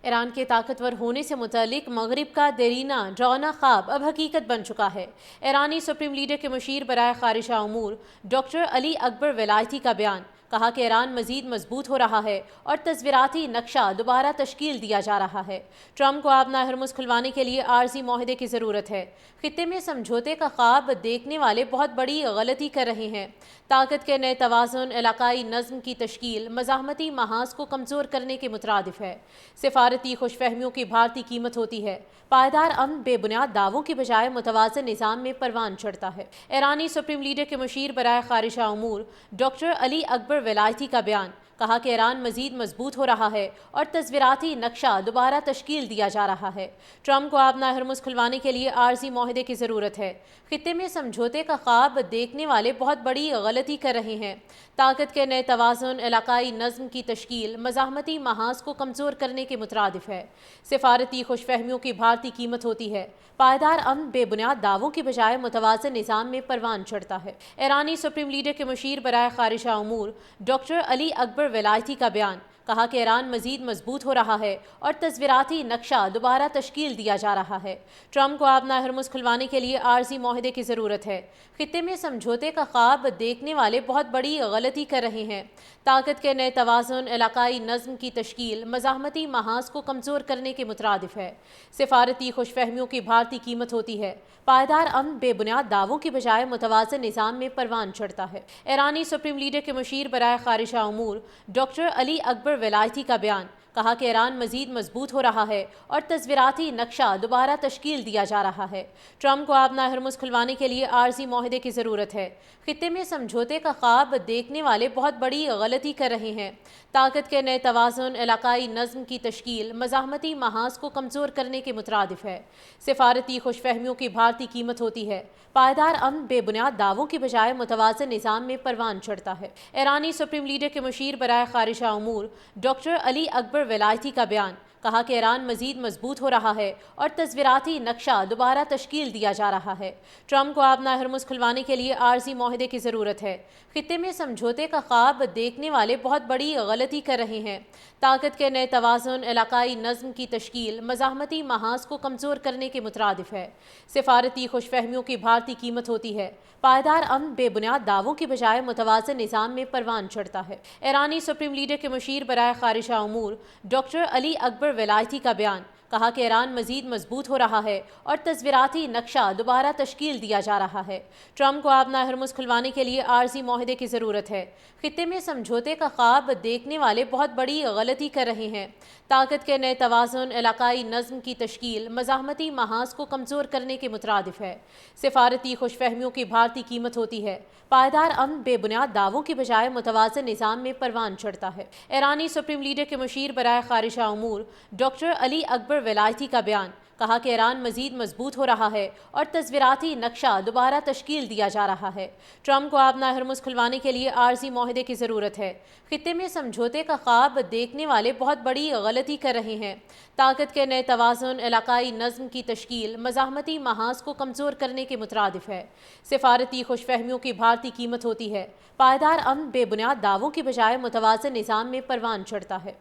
ایران کے طاقتور ہونے سے متعلق مغرب کا دیرینہ ڈراؤنا خواب اب حقیقت بن چکا ہے۔ ایرانی سپریم لیڈر کے مشیر برائے خارجہ امور ڈاکٹر علی اکبر ولایتی کا بیان، کہا کہ ایران مزید مضبوط ہو رہا ہے اور تصویراتی نقشہ دوبارہ تشکیل دیا جا رہا ہے۔ ٹرمپ کو آبنہ ہرمز کھلوانے کے لیے عارضی معاہدے کی ضرورت ہے۔ خطے میں سمجھوتے کا خواب دیکھنے والے بہت بڑی غلطی کر رہے ہیں۔ طاقت کے نئے توازن علاقائی نظم کی تشکیل مزاحمتی محاذ کو کمزور کرنے کے مترادف ہے۔ سفارتی خوش فہمیوں کی بھارتی قیمت ہوتی ہے۔ پائیدار امن بے بنیاد دعووں کی بجائے متوازن نظام میں پروان چڑھتا ہے۔ ایرانی سپریم لیڈر کے مشیر برائے خارجہ امور ڈاکٹر علی اکبر ولایتی کا بیان، کہا کہ ایران مزید مضبوط ہو رہا ہے اور تصویراتی نقشہ دوبارہ تشکیل دیا جا رہا ہے۔ ٹرمپ کو آبنہ ہرمز کھلوانے کے لیے عارضی معاہدے کی ضرورت ہے۔ خطے میں سمجھوتے کا خواب دیکھنے والے بہت بڑی غلطی کر رہے ہیں۔ طاقت کے نئے توازن علاقائی نظم کی تشکیل مزاحمتی محاذ کو کمزور کرنے کے مترادف ہے۔ سفارتی خوش فہمیوں کی بھارتی قیمت ہوتی ہے۔ پائیدار امن بے بنیاد دعووں کی بجائے متوازن نظام میں پروان چڑھتا ہے۔ ایرانی سپریم لیڈر کے مشیر برائے خارجہ امور ڈاکٹر علی اکبر ولایتی کا بیان، کہا کہ ایران مزید مضبوط ہو رہا ہے اور تصویراتی نقشہ دوبارہ تشکیل دیا جا رہا ہے۔ ٹرمپ کو آبنہ ہرمز کھلوانے کے لیے عارضی معاہدے کی ضرورت ہے۔ خطے میں سمجھوتے کا خواب دیکھنے والے بہت بڑی غلطی کر رہے ہیں۔ طاقت کے نئے توازن علاقائی نظم کی تشکیل مزاحمتی محاذ کو کمزور کرنے کے مترادف ہے۔ سفارتی خوش فہمیوں کی بھارتی قیمت ہوتی ہے۔ پائیدار امن بے بنیاد دعووں کی بجائے متوازن نظام میں پروان چڑھتا ہے۔ ایرانی سپریم لیڈر کے مشیر برائے خارجہ امور ڈاکٹر علی اکبر ولایتی کا بیان، کہا کہ ایران مزید مضبوط ہو رہا ہے اور تصویراتی نقشہ دوبارہ تشکیل دیا جا رہا ہے۔ ٹرمپ کو آبنہ ہرمز کھلوانے کے لیے عارضی معاہدے کی ضرورت ہے۔ خطے میں سمجھوتے کا خواب دیکھنے والے بہت بڑی غلطی کر رہے ہیں۔ طاقت کے نئے توازن علاقائی نظم کی تشکیل مزاحمتی محاذ کو کمزور کرنے کے مترادف ہے۔ سفارتی خوش فہمیوں کی بھارتی قیمت ہوتی ہے۔ پائیدار امن بے بنیاد دعووں کی بجائے متوازن نظام میں پروان چڑھتا ہے۔ ایرانی سپریم لیڈر کے مشیر برائے خارجہ امور ڈاکٹر علی اکبر ولایتی کا بیان، کہا کہ ایران مزید مضبوط ہو رہا ہے اور تصویراتی نقشہ دوبارہ تشکیل دیا جا رہا ہے۔ ٹرمپ کو آبنہ ہرمز کھلوانے کے لیے عارضی معاہدے کی ضرورت ہے۔ خطے میں سمجھوتے کا خواب دیکھنے والے بہت بڑی غلطی کر رہے ہیں۔ طاقت کے نئے توازن علاقائی نظم کی تشکیل مزاحمتی محاذ کو کمزور کرنے کے مترادف ہے۔ سفارتی خوش فہمیوں کی بھارتی قیمت ہوتی ہے۔ پائیدار امن بے بنیاد دعووں کی بجائے متوازن نظام میں پروان چڑھتا ہے۔ ایرانی سپریم لیڈر کے مشیر برائے خارجہ امور ڈاکٹر علی اکبر ولایتی کا بیان، کہا کہ ایران مزید مضبوط ہو رہا ہے اور تصویراتی نقشہ دوبارہ تشکیل دیا جا رہا ہے۔ ٹرمپ کو آبنہ ہرمز کھلوانے کے لیے عارضی معاہدے کی ضرورت ہے۔ خطے میں سمجھوتے کا خواب دیکھنے والے بہت بڑی غلطی کر رہے ہیں۔ طاقت کے نئے توازن علاقائی نظم کی تشکیل مزاحمتی محاذ کو کمزور کرنے کے مترادف ہے۔ سفارتی خوش فہمیوں کی بھارتی قیمت ہوتی ہے۔ پائیدار امن بے بنیاد دعووں کی بجائے متوازن نظام میں پروان چڑھتا ہے۔ ایرانی سپریم لیڈر کے مشیر برائے خارجہ امور ڈاکٹر علی اکبر ولایتی کا بیان، کہا کہ ایران مزید مضبوط ہو رہا ہے اور تصویراتی نقشہ دوبارہ تشکیل دیا جا رہا ہے۔ ٹرمپ کو آبنہ ہرمز کھلوانے کے لیے عارضی معاہدے کی ضرورت ہے۔ خطے میں سمجھوتے کا خواب دیکھنے والے بہت بڑی غلطی کر رہے ہیں۔ طاقت کے نئے توازن علاقائی نظم کی تشکیل مزاحمتی محاذ کو کمزور کرنے کے مترادف ہے۔ سفارتی خوش فہمیوں کی بھارتی قیمت ہوتی ہے۔ پائیدار امن بے بنیاد دعووں کی بجائے متوازن نظام میں پروان چڑھتا ہے۔